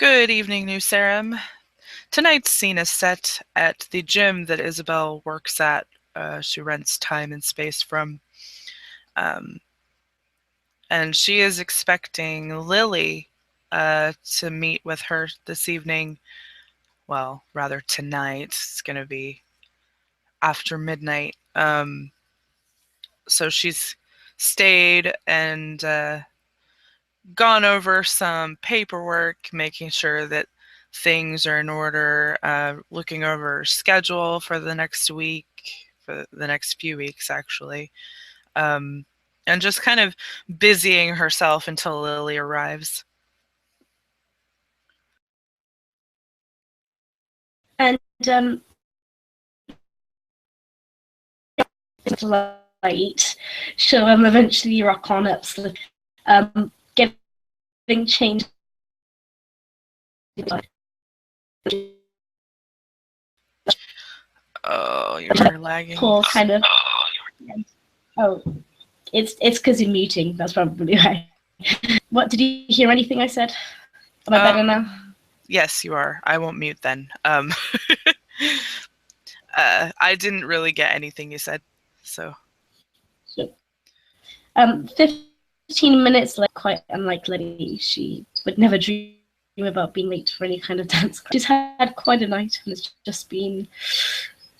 Good evening, New Sarum. Tonight's scene is set at the gym that Isabell works at. She rents time and space from. Um, and she is expecting Lily to meet with her this evening. Well, rather tonight. It's going to be after midnight. So she's stayed and gone over some paperwork, making sure that things are in order, looking over her schedule for the next week, for the next few weeks, actually, um, and just kind of busying herself until Lily arrives. And it's late, so eventually rock on up, getting changed. Oh, you're lagging. Poor kind of. Oh, it's because you're muting. That's probably why. What, did you hear anything I said? Am I better now? Yes, you are. I won't mute then. I didn't really get anything you said, so. Sure. 15 minutes late, quite unlike Letty. She would never dream about being late for any kind of dance. She's had quite a night, and it's just been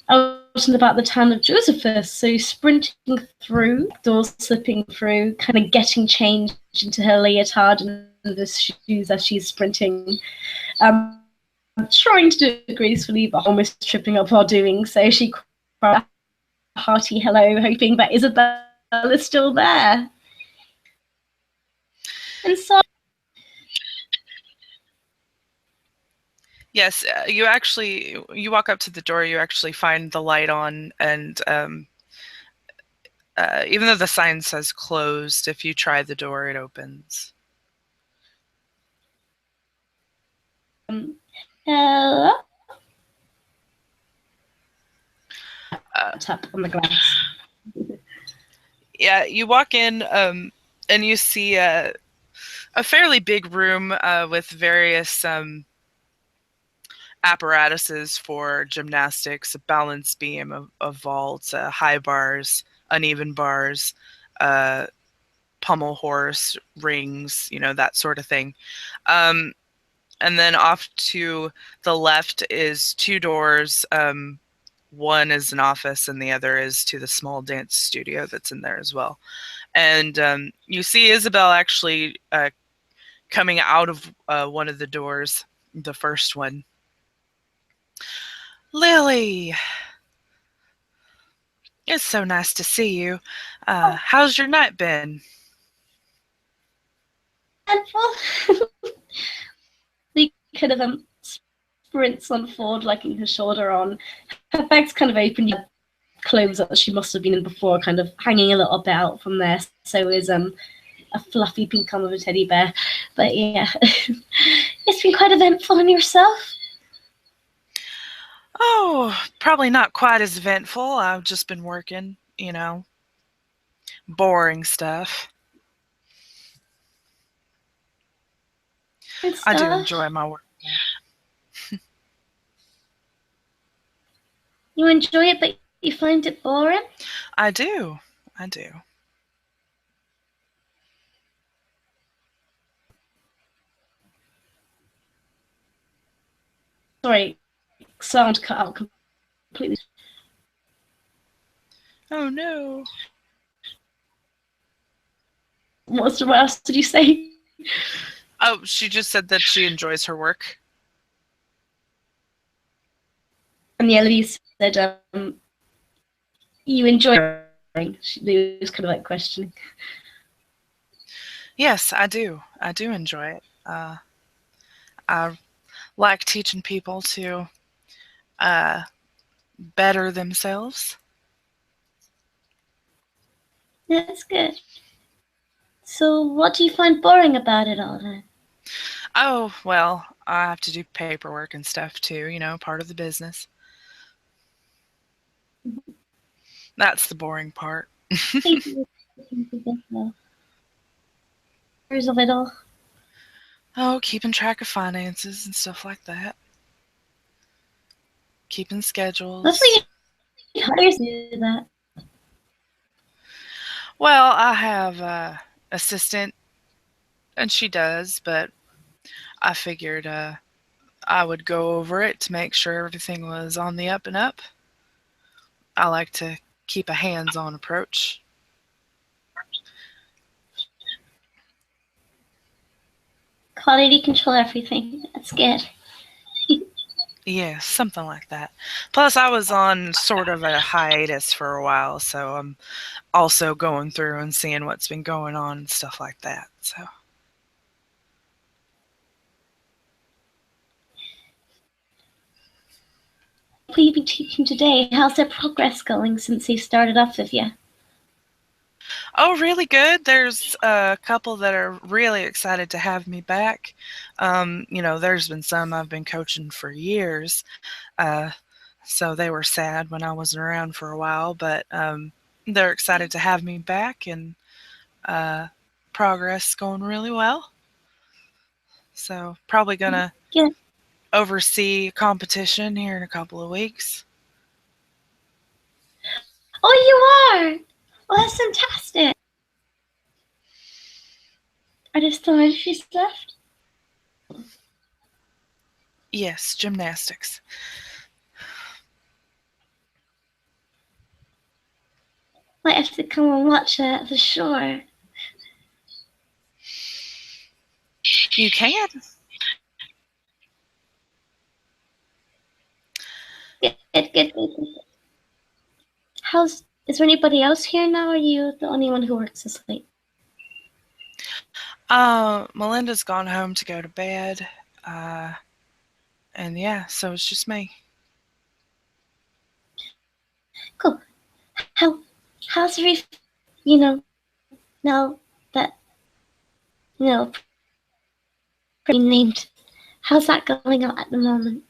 out and about the town of Josephus, so sprinting through, doors slipping through, kind of getting changed into her leotard and the shoes as she's sprinting. Trying to do it gracefully, but almost tripping up while doing so. She cried a hearty hello, hoping that Isabell is still there. And so, yes, you walk up to the door, you actually find the light on, and even though the sign says closed, if you try the door, it opens. hello? Tap on the glass. Yeah, you walk in, and you see a fairly big room with various apparatuses for gymnastics, a balance beam, a vault, high bars, uneven bars, pommel horse, rings, that sort of thing. And then off to the left is two doors. One is an office and the other is to the small dance studio that's in there as well. And you see Isabell actually coming out of one of the doors, the first one. Lily! It's so nice to see you. How's your night been? They could have sprints on forward, liking her shoulder on. Her bag's kind of open, clothes that she must have been in before, kind of hanging a little bit out from there. So is a fluffy pink arm of a teddy bear. But yeah, it's been quite eventful. And yourself? Oh, probably not quite as eventful. I've just been working, boring stuff. I do enjoy my work. You enjoy it, but you find it boring? I do. Sorry, sound cut out completely. Oh no. What else did you say? Oh, she just said that she enjoys her work. And the lady said, you enjoy it? She was kind of like questioning. Yes, I do. I do enjoy it. I like teaching people to better themselves. That's good. So what do you find boring about it all then? Oh, well, I have to do paperwork and stuff too, part of the business. That's the boring part. Of it all. Oh, keeping track of finances and stuff like that. Keeping schedules. That's what you hire someone to do that. Well, I have a assistant, and she does, but I figured I would go over it to make sure everything was on the up and up. I like to keep a hands-on approach. Quality control everything. That's good. Yeah, something like that. Plus, I was on sort of a hiatus for a while, so I'm also going through and seeing what's been going on and stuff like that. So, What have you been teaching today? How's their progress going since they started off with you? oh, really good. There's a couple that are really excited to have me back. There's been some I've been coaching for years, uh, so they were sad when I wasn't around for a while, but they're excited to have me back, and uh, progress going really well. So, probably gonna Yeah. oversee a competition here in a couple of weeks. Oh, you are! Oh, that's fantastic. Are there still entries left? Yes, gymnastics. Might have to come and watch it for sure. You can. Good. Is there anybody else here now, or are you the only one who works this late? Melinda's gone home to go to bed. Uh, and yeah, so it's just me. Cool. How's everything, you know, now that, you know, named? How's that going out at the moment?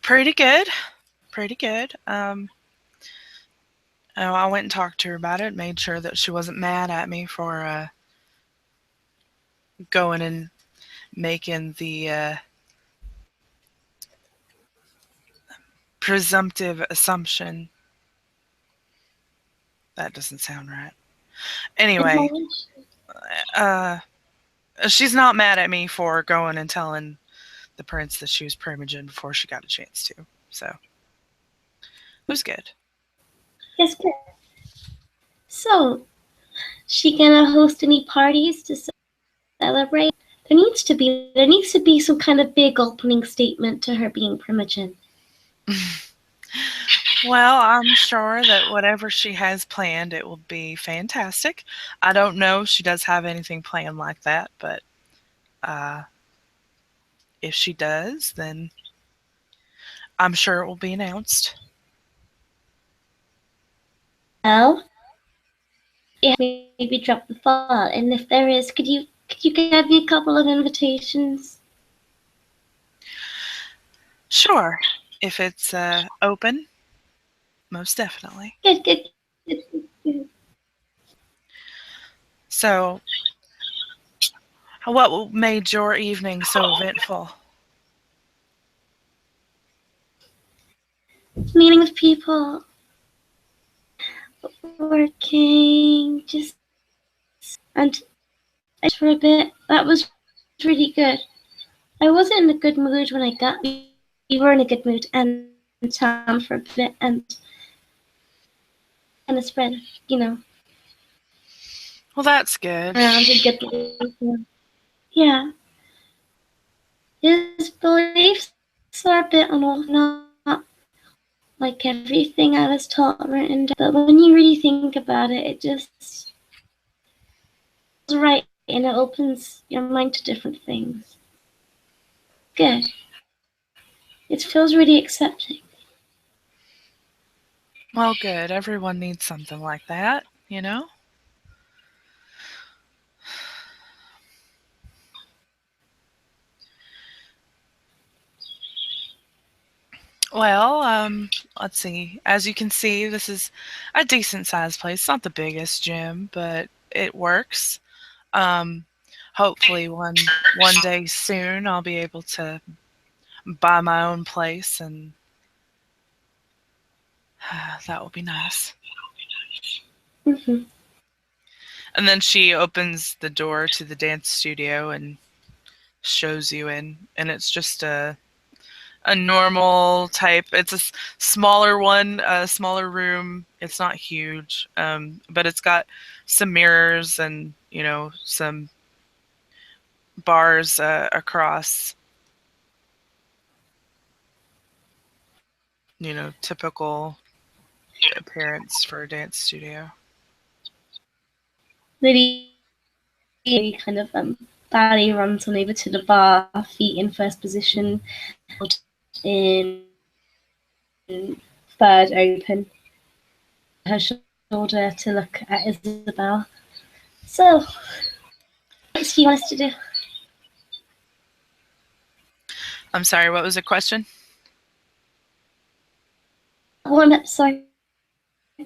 Pretty good. Pretty good. I went and talked to her about it, made sure that she wasn't mad at me for going and making the presumptive assumption. That doesn't sound right. Anyway, uh, she's not mad at me for going and telling the prince that she was primogen before she got a chance to. So it was good. Yes, good. So, she gonna host any parties to celebrate? There needs to be some kind of big opening statement to her being primogen. Well, I'm sure that whatever she has planned, it will be fantastic. I don't know if she does have anything planned like that, but uh, if she does, then I'm sure it will be announced. Well, yeah, maybe drop the thought, and if there is, could you give me a couple of invitations? Sure, if it's open, most definitely. Good. So, what made your evening so eventful? Meeting with people, working, just and for a bit. That was really good. I wasn't in a good mood when I got. We were in a good mood and town for a bit, and kind of spread, you know, Well, that's good. around and get yeah. His beliefs are a bit not like everything I was taught written down, but when you really think about it, it just is right and it opens your mind to different things. Good. It feels really accepting. Well, good. Everyone needs something like that, you know? Well, let's see. As you can see, this is a decent sized place. It's not the biggest gym, but it works. Um, hopefully one day soon I'll be able to buy my own place, and that will be nice. Hmm. And then she opens the door to the dance studio and shows you in, and it's just a normal type. It's a smaller one, a smaller room. It's not huge, but it's got some mirrors and some bars across. Typical appearance for a dance studio. Lily kind of ballet runs on over to the bar, feet in first position, in third open, her shoulder to look at Isabell. So, what do you want us to do? I'm sorry, what was the question? Warm up, sorry.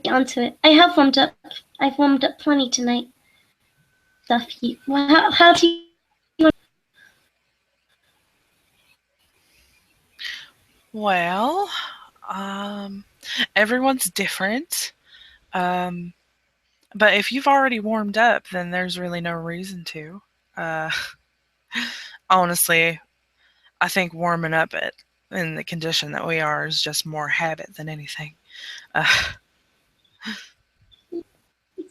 Get onto it. I have warmed up. I've warmed up plenty tonight. Stuff you. Well, how do you? Well, everyone's different. Um, but if you've already warmed up, then there's really no reason to. Uh, honestly, I think warming up in the condition that we are is just more habit than anything. Uh,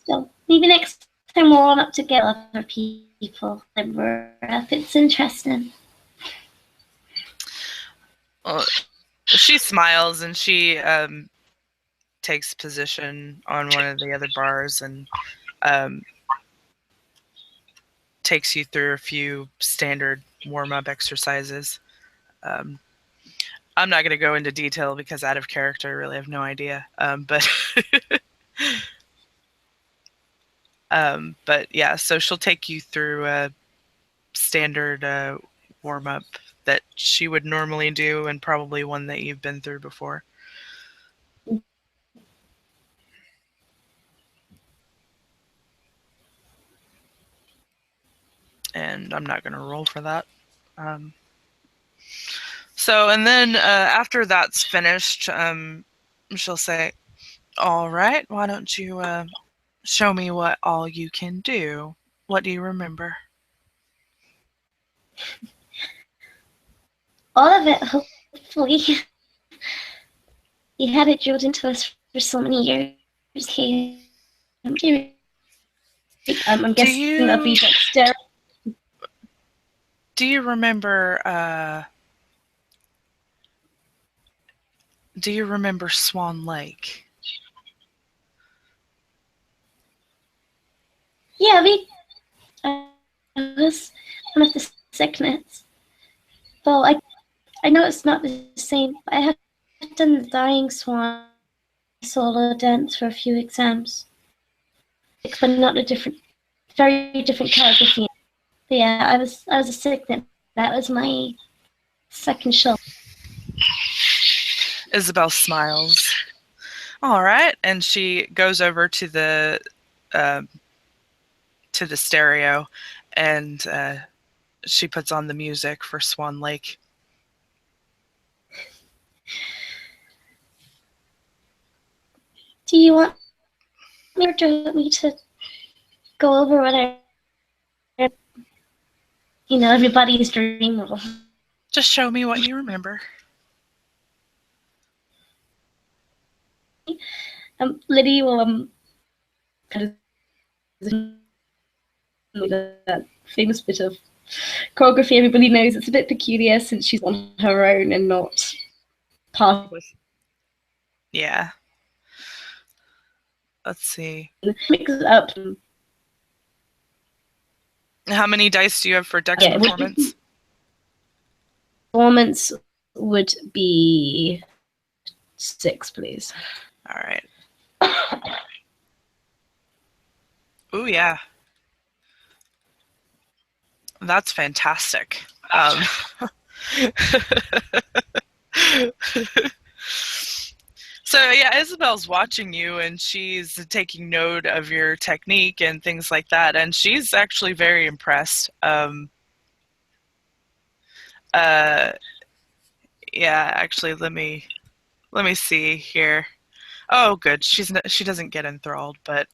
So maybe next time we'll warm up together, other people. If it's interesting. well, she smiles and she takes position on one of the other bars and um, takes you through a few standard warm up exercises. Um, I'm not going to go into detail because out of character, I really have no idea. But yeah, so she'll take you through a standard warm up that she would normally do, and probably one that you've been through before. And I'm not going to roll for that. Um, and then after that's finished, she'll say, "All right, why don't you show me what all you can do? What do you remember?" All of it, hopefully. He had it drilled into us for so many years. I'm Do guessing that'll be you dexterity. do you remember Swan Lake? Yeah, I was one of the sickness. Though I know it's not the same. I have done the Dying Swan solo dance for a few exams, but not a very different choreography. But yeah, I was a sickness. That was my second show. Isabell smiles. All right, and she goes over uh, to the stereo, and she puts on the music for Swan Lake. Do you want me to go over what everybody's dream role? Just show me what you remember. Liddy will kind of that famous bit of choreography everybody knows. It's a bit peculiar since she's on her own and not part of. Yeah. Let's see. Mix it up. How many dice do you have for Dex performance? Performance would be 6, please. All right. Ooh, yeah. That's fantastic. So So yeah, Isabel's watching you and she's taking note of your technique and things like that, and she's actually very impressed. Uh, yeah, actually, let me see here. Oh, good. She doesn't get enthralled, but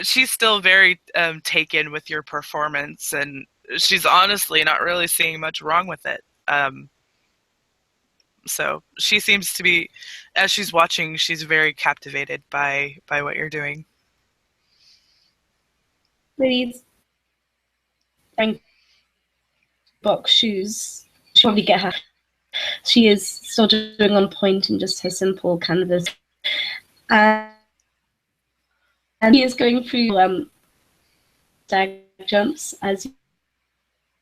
she's still very taken with your performance, and she's honestly not really seeing much wrong with it. So she seems to be, as she's watching, she's very captivated by what you're doing. These wearing box shoes. She'll probably get her. She is still doing on point and just her simple canvas. And he is going through stag jumps as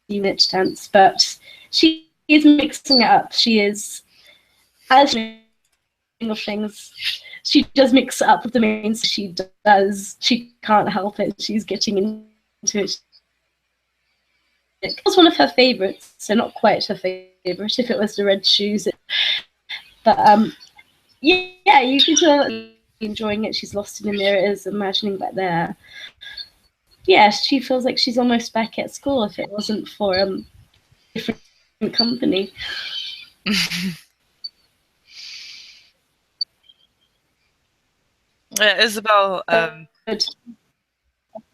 unit dance, but she is mixing it up. She is, as things, she does mix it up with the main. She does. She can't help it. She's getting into it. It was one of her favorites, so not quite her favorite. If it was the red shoes, but yeah, you can tell enjoying it. She's lost in the mirrors, imagining that there. Yeah, she feels like she's almost back at school if it wasn't for different company. Isabell, go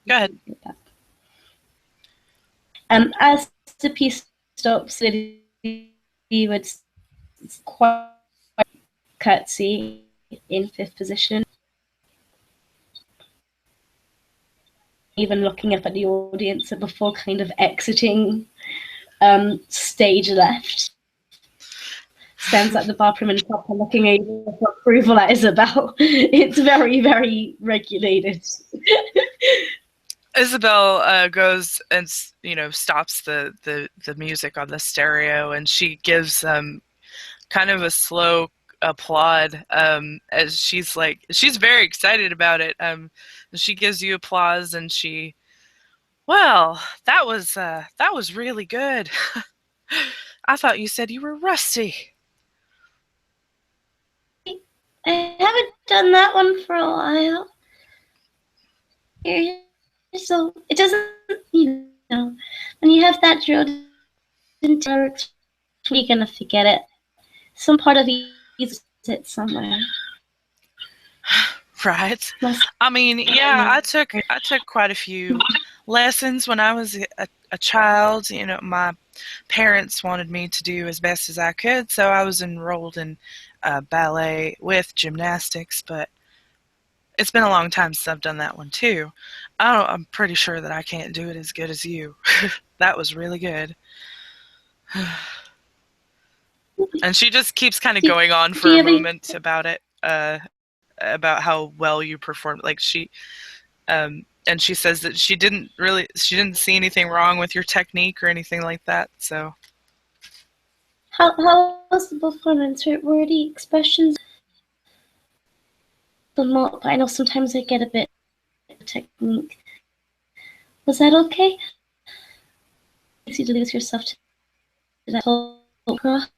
ahead. As the piece stops, Lily would quite curtsy in fifth position, even looking up at the audience before kind of exiting stage left. Stands at the bathroom and proper looking over for approval at Isabell. It's very, very regulated. Isabell goes and stops the music on the stereo, and she gives kind of a slow applaud as she's very excited about it. She gives you applause, and well, that was really good. I thought you said you were rusty. I haven't done that one for a while. So it doesn't, when you have that drilled into you're gonna forget it. Some part of you is it somewhere. Right. I mean, yeah, I took quite a few lessons when I was a child. My parents wanted me to do as best as I could, so I was enrolled in ballet with gymnastics, but it's been a long time since I've done that one too. I'm pretty sure that I can't do it as good as you. That was really good. And she just keeps kind of going on for a moment about it, about how well you performed. And she says that she didn't see anything wrong with your technique or anything like that. So how was the performance? Were the expressions but I know sometimes I get a bit of technique. Was that okay? Easy to lose yourself to that whole cross.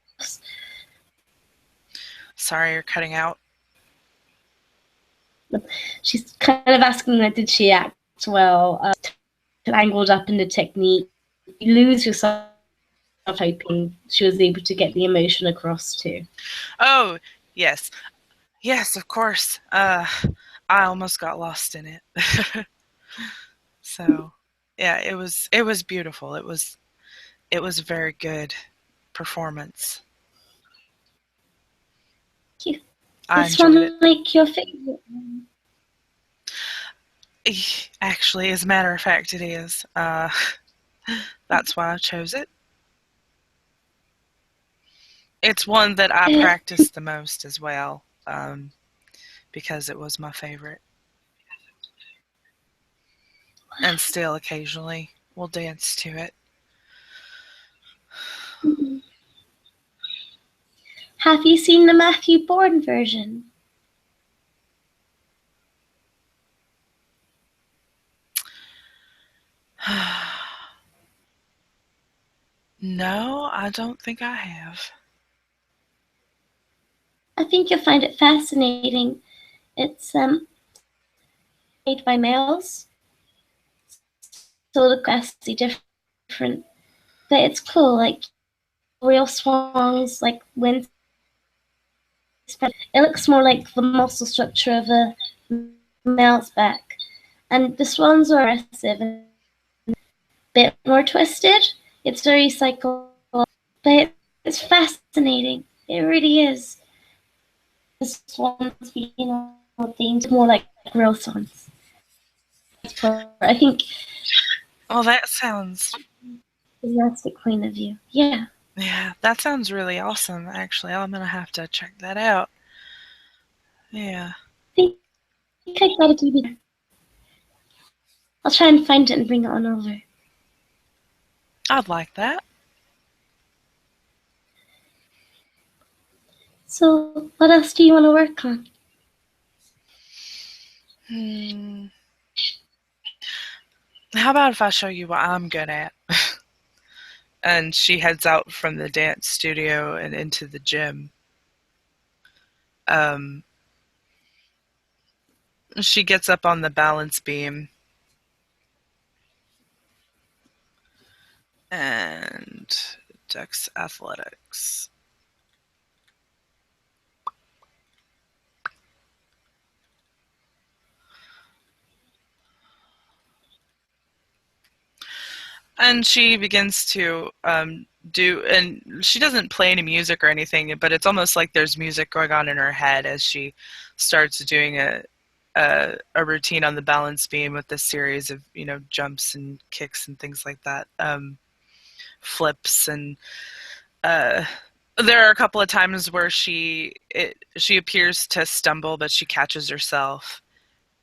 Sorry, you're cutting out. She's kind of asking that did she act well, angled up in the technique. You lose yourself, hoping she was able to get the emotion across too. Oh, yes. Yes, of course. I almost got lost in it. So, yeah, it was beautiful. It was a very good performance. Thank you. I This enjoyed one it. like your favorite one? Actually, as a matter of fact, it is. That's why I chose it. It's one that I practiced the most as well, because it was my favorite. And still occasionally we'll dance to it. Have you seen the Matthew Bourne version? No, I don't think I have. I think you'll find it fascinating. It's made by males, so the vastly different. But it's cool, like real swans, like wind. It looks more like the muscle structure of a male's back, and the swans are aggressive and a bit more twisted. It's very psychological, but it's fascinating. It really is. The swans being all themed more like real swans. I think Well, that sounds, gymnastic point of view. Yeah. yeah, that sounds really awesome, actually. I'm gonna have to check that out. Yeah, I think I got a DVD. I'll try and find it and bring it on over. I'd like that. So, what else do you want to work on? Hmm. How about if I show you what I'm good at? And she heads out from the dance studio and into the gym. Um, she gets up on the balance beam and Dex Athletics. And she begins to and she doesn't play any music or anything, but it's almost like there's music going on in her head as she starts doing a routine on the balance beam with this series of jumps and kicks and things like that, flips, and uh, there are a couple of times where she appears to stumble, but she catches herself,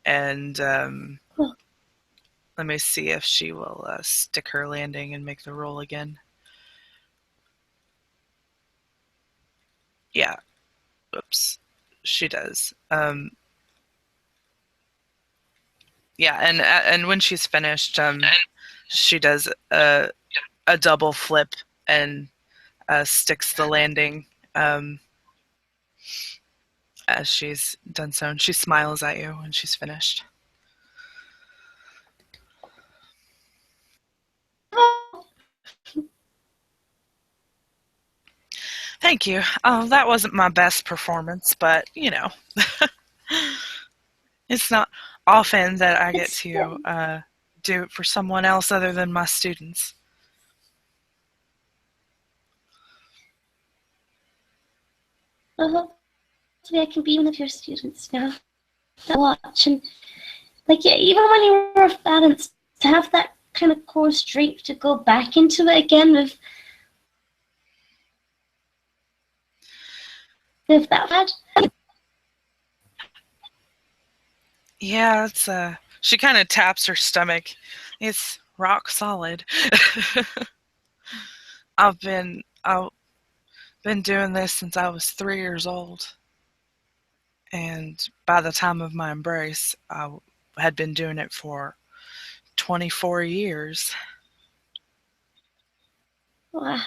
and Oh, let me see if she will stick her landing and make the roll again. Yeah, oops, she does. Yeah, and when she's finished, she does a double flip and sticks the landing as she's done so, and she smiles at you when she's finished. Thank you. That wasn't my best performance, but it's not often that I get it's to do it for someone else other than my students. well, hopefully I can be one of your students now. That watch and like yeah, even when you were off balance, to have that kind of core strength to go back into it again with that bad. Yeah, it's she kind of taps her stomach. It's rock solid. I've been doing this since I was 3 years old, and by the time of my embrace, I had been doing it for 24 years. Wow.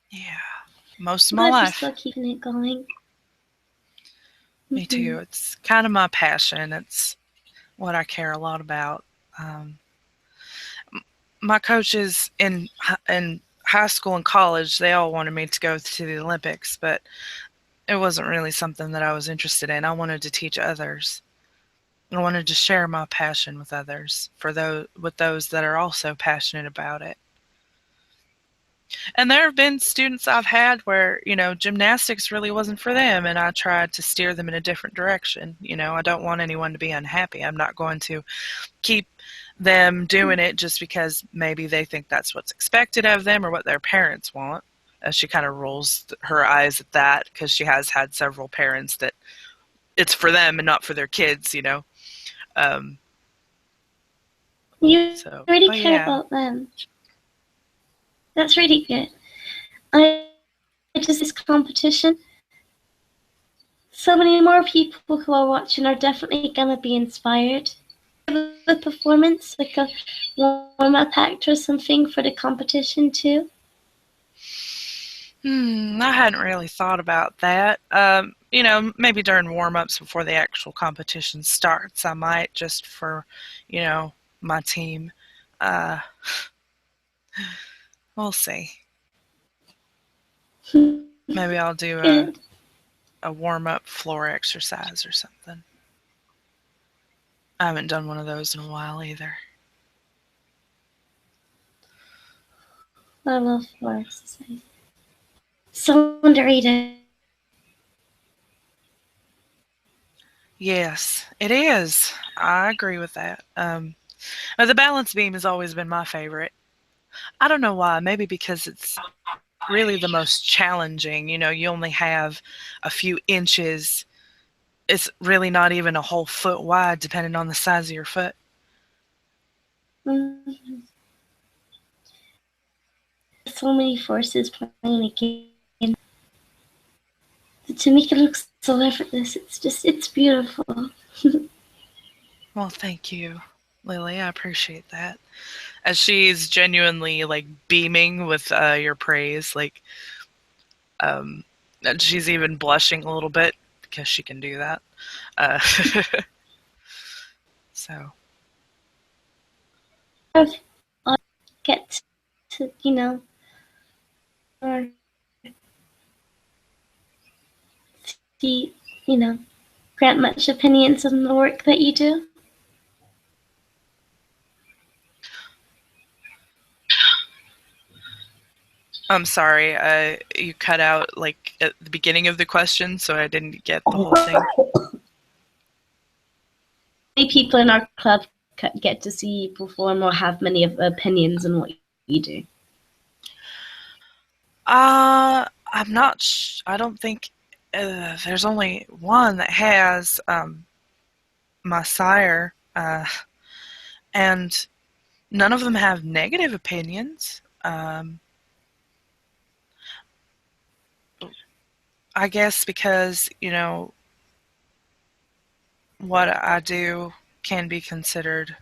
Yeah, most of I'm my glad you're life. still keeping it going. Me too. It's kind of my passion. It's what I care a lot about. Um, my coaches in high school and college, they all wanted me to go to the Olympics, but it wasn't really something that I was interested in. I wanted to teach others. I wanted to share my passion with others, for those that are also passionate about it. And there have been students I've had where, gymnastics really wasn't for them, and I tried to steer them in a different direction. I don't want anyone to be unhappy. I'm not going to keep them doing it just because maybe they think that's what's expected of them or what their parents want. She kind of rolls her eyes at that because she has had several parents that it's for them and not for their kids. Um, You so, really but care yeah. about them. That's really good. I just this competition. So many more people who are watching are definitely gonna be inspired. A performance, like a warm-up act or something for the competition too. I hadn't really thought about that. Maybe during warm ups before the actual competition starts, I might just for, you know, my team. Uh, we'll see. Maybe I'll do Good. a warm up floor exercise or something. I haven't done one of those in a while either. I love floor exercise. So underrated. Yes, it is. I agree with that. But the balance beam has always been my favorite. I don't know why. Maybe because it's really the most challenging. You know, you only have a few inches. It's really not even a whole foot wide, depending on the size of your foot. Mm-hmm. So many forces playing again to make it look so effortless. It's beautiful. Well, thank you, Lily. I appreciate that. As she's genuinely like beaming with your praise, like um, and she's even blushing a little bit because she can do that. Uh, so I get to, or see, grant much opinions on the work that you do. I'm sorry, you cut out like at the beginning of the question, so I didn't get the whole thing. Many people in our club get to see you perform or have many opinions on what you do. I'm not. I don't think there's only one that has my sire, and none of them have negative opinions. I guess because what I do can be considered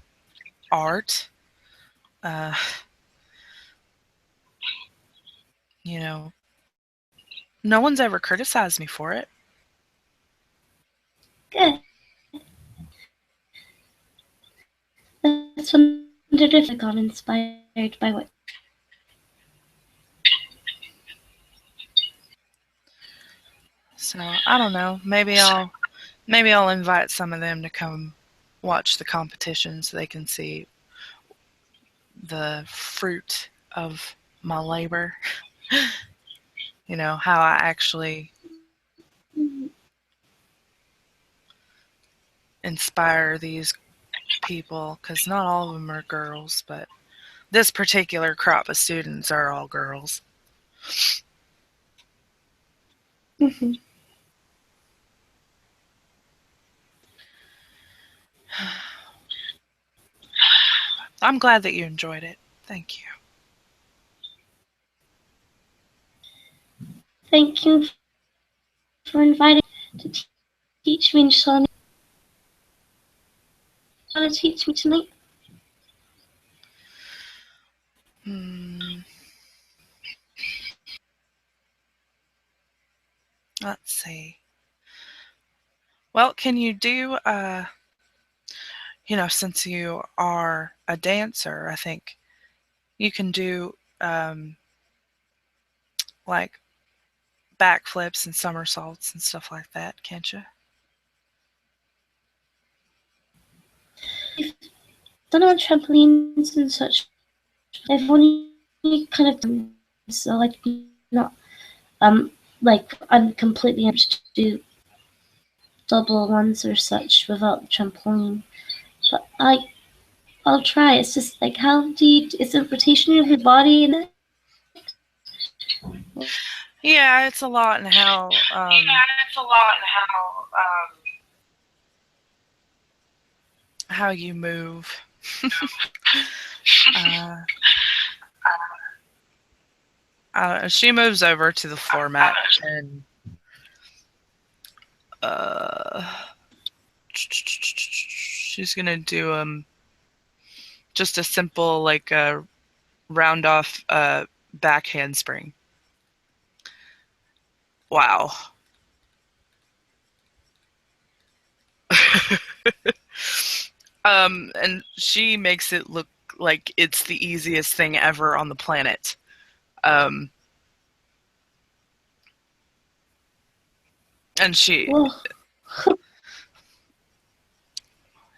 art. Uh, you know, no one's ever criticized me for it. Good. That's wondered if I got inspired by what. So I don't know. Maybe I'll invite some of them to come watch the competition so they can see the fruit of my labor. How I actually inspire these people, because not all of them are girls, but this particular crop of students are all girls. Mm-hmm. I'm glad that you enjoyed it. Thank you. Thank you for inviting me to teach me and show me how to teach me tonight. Hmm, let's see. Well, can you do, since you are a dancer, I think you can do like backflips and somersaults and stuff like that, can't you? I've done on trampolines and such. I've only kind of done so like not like I'm completely able to do double ones or such without trampoline. But I'll try. It's just like how do you? Is it rotation of your body in it? Yeah, it's a lot in Yeah, it's a lot in how you move. uh, she moves over to the floor mat and uh, she's gonna do just a simple like round off back handspring. Wow. And she makes it look like it's the easiest thing ever on the planet. Um, and she, Well,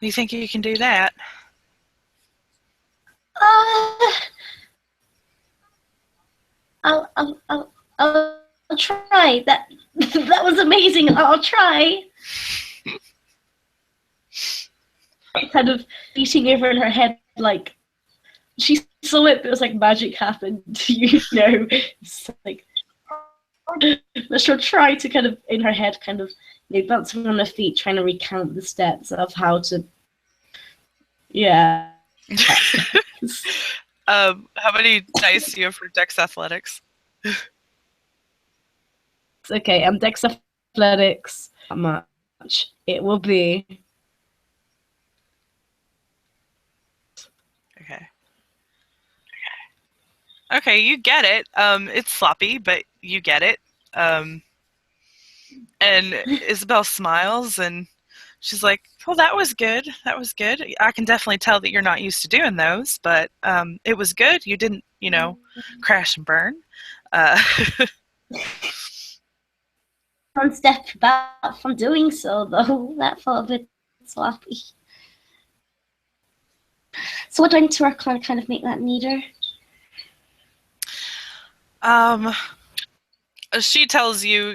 you think you can do that? uh, I'll try. That was amazing. I'll try. Kind of beating over in her head, like she saw it, but it was like magic happened. It's like, but she'll try to kind of in her head, kind of bouncing on her feet, trying to recount the steps of how to. Yeah. How many dice do you have for Dex Athletics? Okay, Dex Athletics. How much? It will be. Okay. Okay, you get it. It's sloppy, but you get it. And Isabell smiles and she's like, "Well, that was good. That was good. I can definitely tell that you're not used to doing those, but it was good. You didn't, crash and burn." Uh, One step back from doing so, though. That felt a bit sloppy. So what do I need to work on to kind of make that neater? um, she tells you,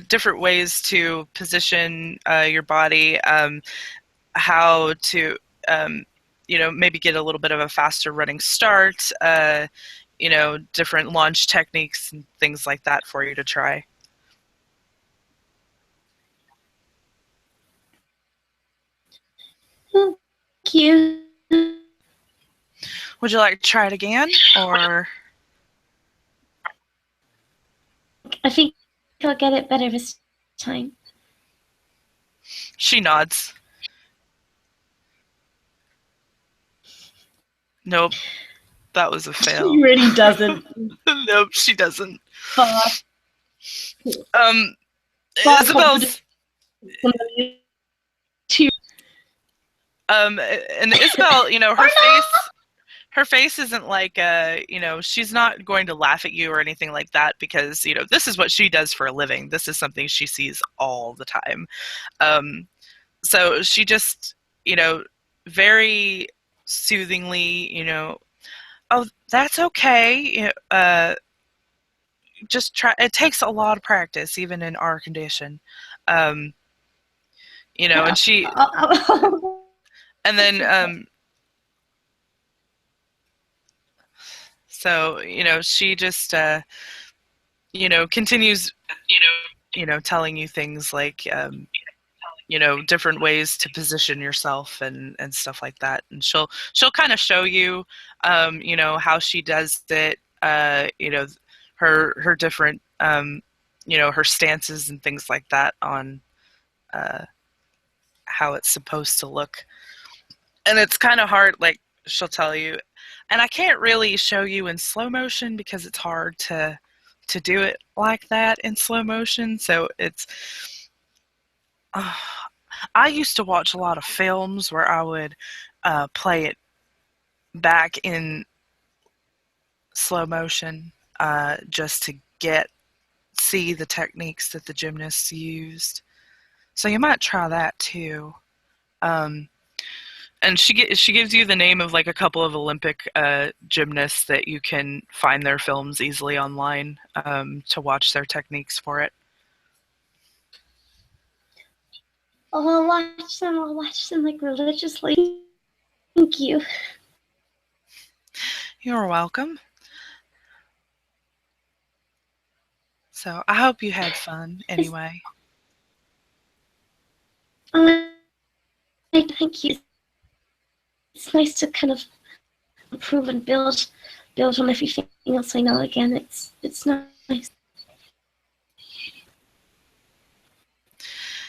different ways to position your body, how to, maybe get a little bit of a faster running start, different launch techniques and things like that for you to try. Thank you. Would you like to try it again, or? I think I'll get it better this time. She nods. Nope, that was a fail. She really doesn't. Nope, she doesn't. Far, Um, far Isabell's. too. And Isabell, her face isn't like, she's not going to laugh at you or anything like that because, this is what she does for a living. This is something she sees all the time. So she just, very soothingly, "Oh, that's okay. Just try. It takes a lot of practice, even in our condition." Um, and and then, so, she just, continues, telling you things like, different ways to position yourself and stuff like that. And she'll kind of show you, how she does it, her different, her stances and things like that on how it's supposed to look. And it's kind of hard, like she'll tell you, and I can't really show you in slow motion because it's hard to do it like that in slow motion. So it's I used to watch a lot of films where I would play it back in slow motion, just to see the techniques that the gymnasts used. So you might try that too. And she gives you the name of like a couple of Olympic gymnasts that you can find their films easily online, to watch their techniques for it. Oh, I'll watch them like religiously. Thank you. You're welcome. So I hope you had fun anyway. Thank you. It's nice to kind of improve and build on everything else I know again. It's nice.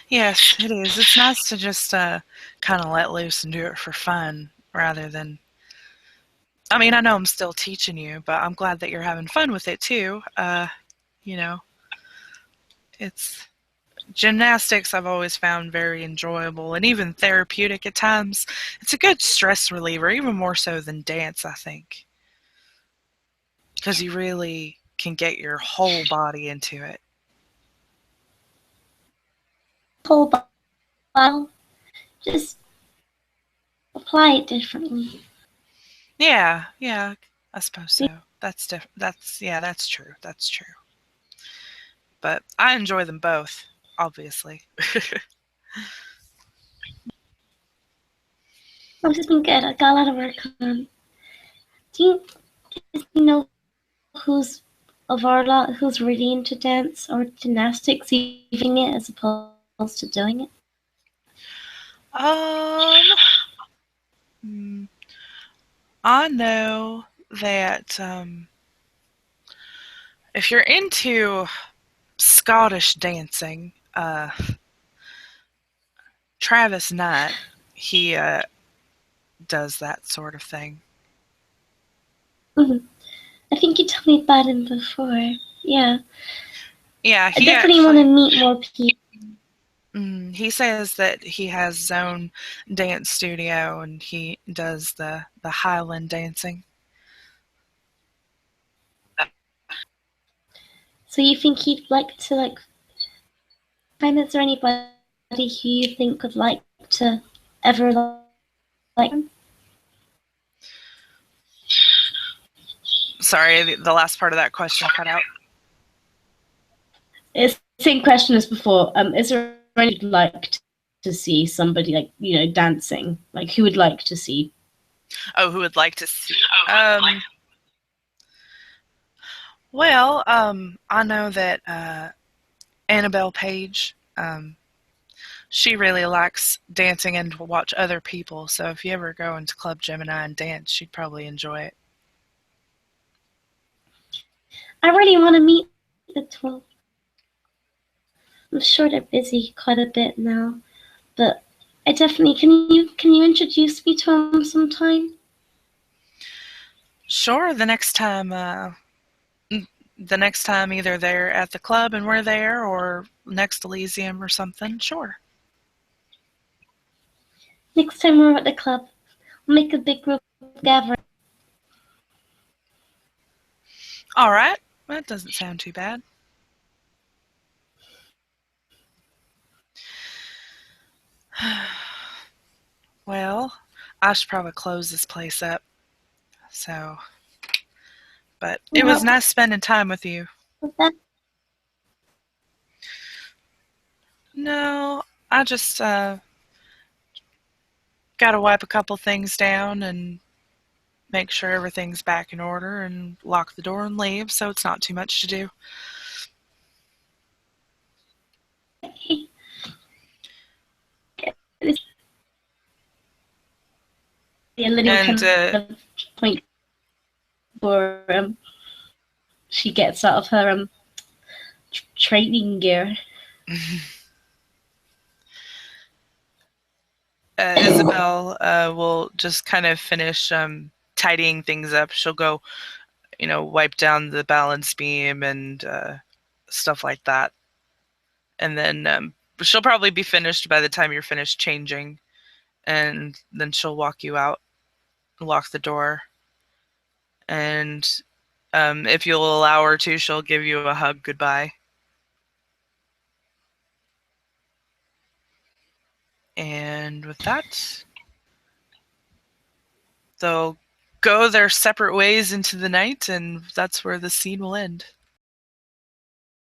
Yes, it is. It's nice to just kind of let loose and do it for fun rather than. I mean, I know I'm still teaching you, but I'm glad that you're having fun with it too. You know. It's gymnastics I've always found very enjoyable and even therapeutic at times. It's a good stress reliever, even more so than dance, I think, because you really can get your whole body into it. Whole bottle, just apply it differently. Yeah, yeah, I suppose so. That's yeah, that's true. That's true. But I enjoy them both, obviously. I've just been good. I got a lot of work on. Do you, do you know who's of our lot who's really into dance or gymnastics, even it as opposed to doing it? um, hmm, I know that if you're into Scottish dancing, Travis Knight, he does that sort of thing. Mm-hmm. I think you told me about him before. Yeah, Yeah, I he definitely want to actually meet more people. he says that he has his own dance studio and he does the Highland dancing. So you think he'd like to like? Is there anybody who you think would like to ever like him? Sorry, the last part of that question cut out. It's the same question as before. Is there anyone you'd like to see somebody like dancing? Like who would like to see? Oh, who would like to see? Well, I know that Annabelle Page, she really likes dancing and to watch other people. So if you ever go into Club Gemini and dance, she'd probably enjoy it. I really want to meet the 12. I'm sure they're busy quite a bit now, but I definitely can you introduce me to him sometime? Sure, the next time either they're at the club and we're there, or next Elysium or something. Sure. Next time we're at the club, we'll make a big group gathering. All right. That doesn't sound too bad. Well, I should probably close this place up. So, but it was Well, nice spending time with you. with that, No, I just got to wipe a couple things down and make sure everything's back in order and lock the door and leave, so it's not too much to do. it's a little And kind of point where she gets out of her training gear. Isabel will just kind of finish tidying things up. She'll go, wipe down the balance beam and stuff like that. And then she'll probably be finished by the time you're finished changing. And then she'll walk you out, lock the door. And if you'll allow her to, she'll give you a hug goodbye. And with that, they'll go their separate ways into the night, and that's where the scene will end.